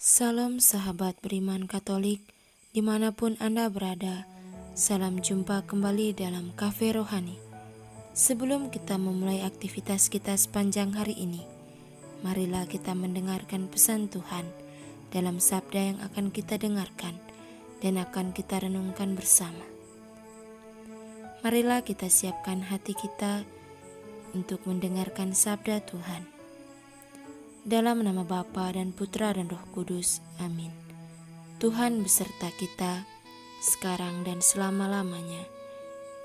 Salam sahabat beriman Katolik, dimanapun Anda berada. Salam jumpa kembali dalam Cafe Rohani. Sebelum kita memulai aktivitas kita sepanjang hari ini, marilah kita mendengarkan pesan Tuhan dalam sabda yang akan kita dengarkan dan akan kita renungkan bersama. Marilah kita siapkan hati kita untuk mendengarkan sabda Tuhan. Dalam nama Bapa dan Putra dan Roh Kudus. Amin. Tuhan beserta kita, sekarang dan selama-lamanya.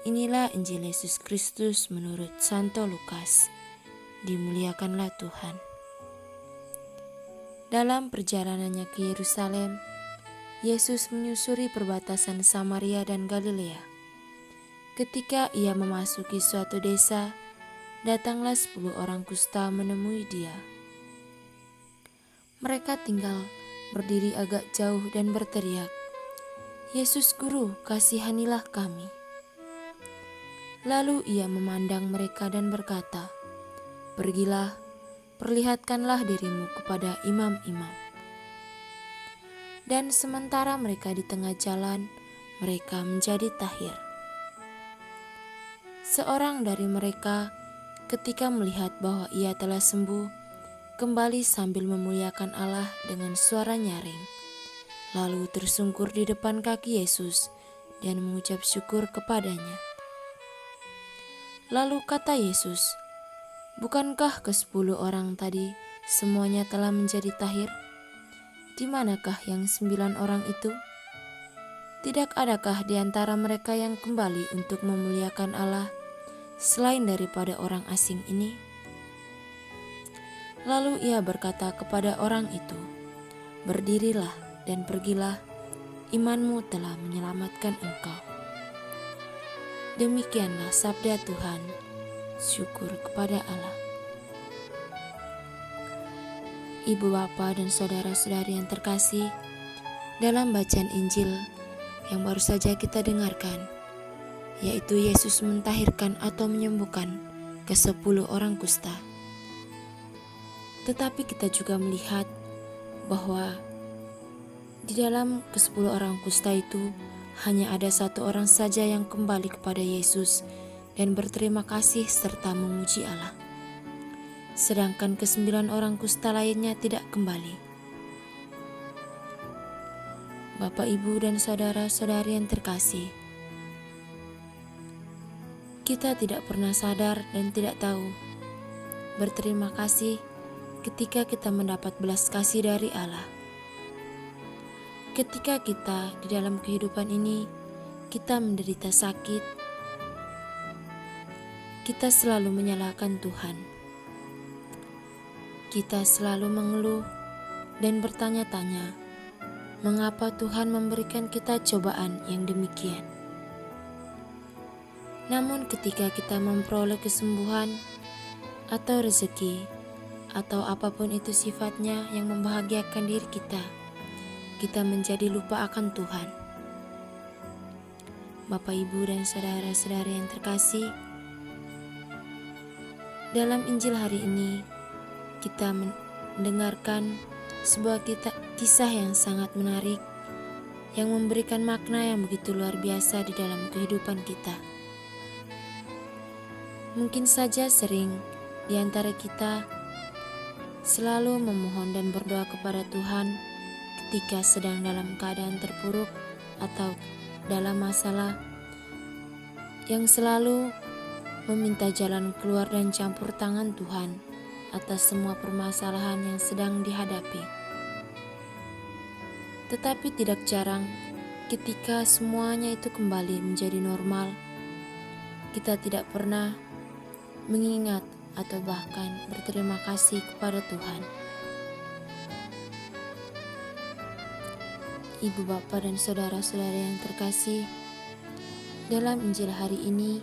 Inilah Injil Yesus Kristus menurut Santo Lukas. Dimuliakanlah Tuhan. Dalam perjalanannya ke Yerusalem, Yesus menyusuri perbatasan Samaria dan Galilea. Ketika ia memasuki suatu desa, datanglah 10 orang kusta menemui dia. Mereka tinggal berdiri agak jauh dan berteriak, "Yesus Guru, kasihanilah kami." Lalu ia memandang mereka dan berkata, "Pergilah, perlihatkanlah dirimu kepada imam-imam." Dan sementara mereka di tengah jalan, mereka menjadi tahir. Seorang dari mereka, ketika melihat bahwa ia telah sembuh, kembali sambil memuliakan Allah dengan suara nyaring, lalu tersungkur di depan kaki Yesus dan mengucap syukur kepadanya. Lalu kata Yesus, "Bukankah ke-10 orang tadi semuanya telah menjadi tahir? Di manakah yang 9 orang itu? Tidak adakah di antara mereka yang kembali untuk memuliakan Allah selain daripada orang asing ini?" Lalu ia berkata kepada orang itu, "Berdirilah dan pergilah, imanmu telah menyelamatkan engkau." Demikianlah sabda Tuhan. Syukur kepada Allah. Ibu bapa dan saudara-saudari yang terkasih, dalam bacaan Injil yang baru saja kita dengarkan, yaitu Yesus mentahirkan atau menyembuhkan ke-10 orang kusta. Tetapi kita juga melihat bahwa di dalam ke-10 orang kusta itu hanya ada 1 orang saja yang kembali kepada Yesus dan berterima kasih serta memuji Allah. Sedangkan ke-9 orang kusta lainnya tidak kembali. Bapak, Ibu, dan saudara-saudari yang terkasih, kita tidak pernah sadar dan tidak tahu berterima kasih ketika kita mendapat belas kasih dari Allah. Ketika kita di dalam kehidupan ini, kita menderita sakit, kita selalu menyalahkan Tuhan. Kita selalu mengeluh dan bertanya-tanya, mengapa Tuhan memberikan kita cobaan yang demikian? Namun ketika kita memperoleh kesembuhan atau rezeki, atau apapun itu sifatnya yang membahagiakan diri kita menjadi lupa akan Tuhan. Bapak, Ibu, dan saudara-saudari yang terkasih, dalam Injil hari ini kita mendengarkan sebuah kisah yang sangat menarik, yang memberikan makna yang begitu luar biasa di dalam kehidupan kita. Mungkin saja sering di antara kita selalu memohon dan berdoa kepada Tuhan ketika sedang dalam keadaan terpuruk atau dalam masalah, yang selalu meminta jalan keluar dan campur tangan Tuhan atas semua permasalahan yang sedang dihadapi. Tetapi tidak jarang ketika semuanya itu kembali menjadi normal, kita tidak pernah mengingat atau bahkan berterima kasih kepada Tuhan. Ibu, bapak, dan saudara-saudara yang terkasih, dalam Injil hari ini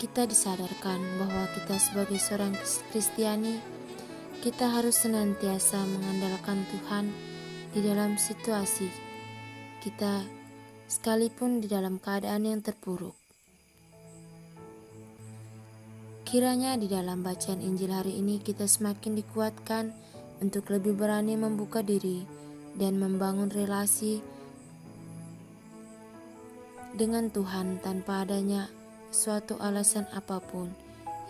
kita disadarkan bahwa kita sebagai seorang Kristiani, kita harus senantiasa mengandalkan Tuhan di dalam situasi kita, sekalipun di dalam keadaan yang terpuruk. Kiranya di dalam bacaan Injil hari ini kita semakin dikuatkan untuk lebih berani membuka diri dan membangun relasi dengan Tuhan tanpa adanya suatu alasan apapun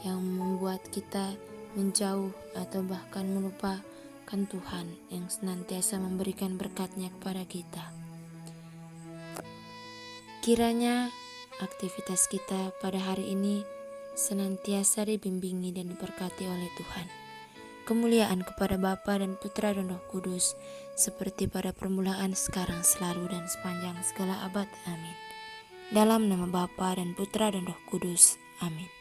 yang membuat kita menjauh atau bahkan melupakan Tuhan yang senantiasa memberikan berkat-Nya kepada kita. Kiranya aktivitas kita pada hari ini senantiasa dibimbingi dan diberkati oleh Tuhan. Kemuliaan kepada Bapa dan Putra dan Roh Kudus, seperti pada permulaan, sekarang, selalu, dan sepanjang segala abad. Amin. Dalam nama Bapa dan Putra dan Roh Kudus. Amin.